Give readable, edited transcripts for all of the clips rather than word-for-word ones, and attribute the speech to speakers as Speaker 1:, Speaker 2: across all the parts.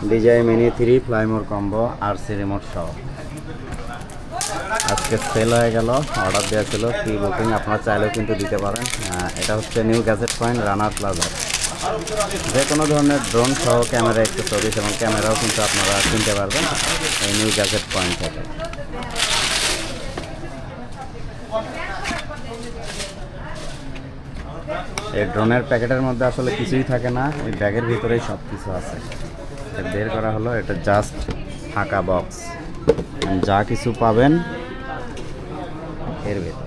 Speaker 1: DJI Mini 3 Fly More Combo RC remote সহ আজকে sell হয়ে গেল। অর্ডার দেওয়া ছিল প্রি বুকিং, আপনারা চাইলেও কিন্তু দিতে পারেন। এটা হচ্ছে নিউ গ্যাজেট পয়েন্ট রানার প্লাজা। যে কোনো ধরনের ড্রোন সহ ক্যামেরা অ্যাক্সেসরিজ এবং ক্যামেরাও কিন্তু আপনারা কিনতে পারবেন এই নিউ গ্যাজেট পয়েন্ট থেকে। এই ড্রোনের প্যাকেটের মধ্যে আসলে কিছুই থাকে না, এই ব্যাগের ভিতরেই সব কিছু আছে। বের করা হলো, এটা জাস্ট ফাঁকা বক্স, যা কিছু পাবেন এর ভিতরে।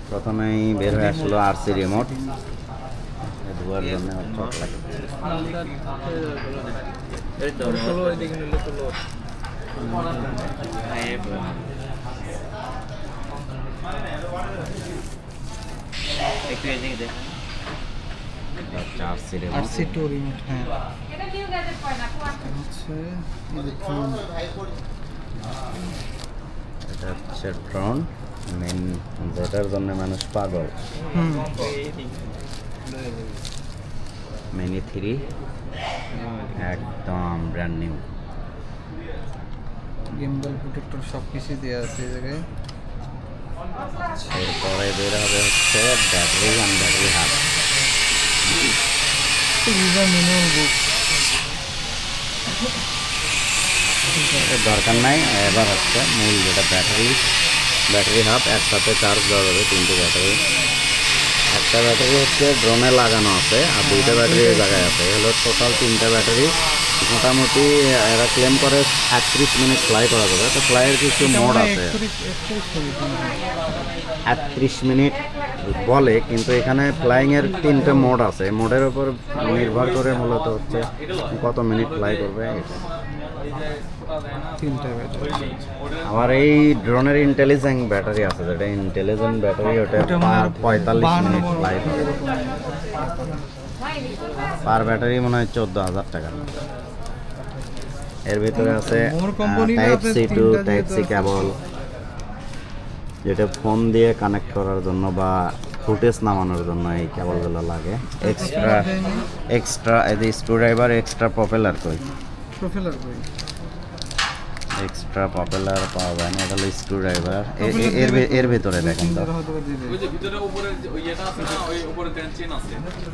Speaker 1: প্রথমেই বের হয়ে আসলো RC রিমোট, ধোয়ার জন্য চক লাগাচ্ছে।
Speaker 2: RC2 রিমোট, হ্যাঁ এটা নিউ গ্যাজেট পয়েন্ট
Speaker 1: এটা হচ্ছে ড্রোন মেন, যেটার জন্য মানুষ পাগল। Mini 3 একদম ব্র্যান্ড নিউ,
Speaker 2: গিম্বল প্রোটেক্টর সব কিছু দেওয়া আছে এই জায়গায়।
Speaker 1: এরপরে বের হবে হচ্ছে ব্যাটারি অ্যান্ড ব্যাটারি হাব। দরকার নাই, এবার হচ্ছে মূল যেটা ব্যাটারি হাব। একসাথে চার্জ দেওয়া যাবে 3টে ব্যাটারি। একটা ব্যাটারি হচ্ছে ড্রোনে লাগানো আছে আর 2টা ব্যাটারি এই জায়গায় আছে। হলো টোটাল 3টে ব্যাটারি। মোটামুটি এরা ক্লেম করে 31 মিনিট ফ্লাই করা যাবে। তো ফ্লাইয়ের কিছু মোড আছে, 31 মিনিট বলে, কিন্তু এখানে ফ্লাইংয়ের 3টে মোড আছে। মোডের উপর নির্ভর করে মূলত হচ্ছে কত মিনিট ফ্লাই করবে। আবার এই ড্রোনের ইন্টেলিজেন্ট ব্যাটারি আছে, যেটা ইন্টেলিজেন্ট ব্যাটারি, ওটা 45 মিনিট ফ্লাই করে। পার ব্যাটারি মনে হয় 14,000 টাকা। এর ভিতরে আছে Type-C to Type-C কেবল, যেটা ফোন দিয়ে কানেক্ট করার জন্য বা ফুটেজ নামানোর জন্য এই কেবলগুলো লাগে। এক্সট্রা এই screwdriver, extra propeller extra propeller পাওয়া যায় না। এটা হলো স্ক্রুড্রাইভার। এর ভিতরে দেখেন তো,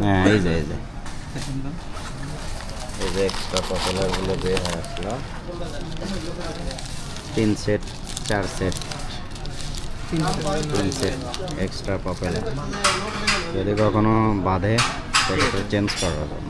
Speaker 1: হ্যাঁ এই যে এক্সট্রা প্রপেলারগুলো বের হয়ে আসলো। 3 সেট 4 সেট এক্সট্রা প্রপেলার। যদি কখনো বাঁধে সেটা চেঞ্জ করার জন্য।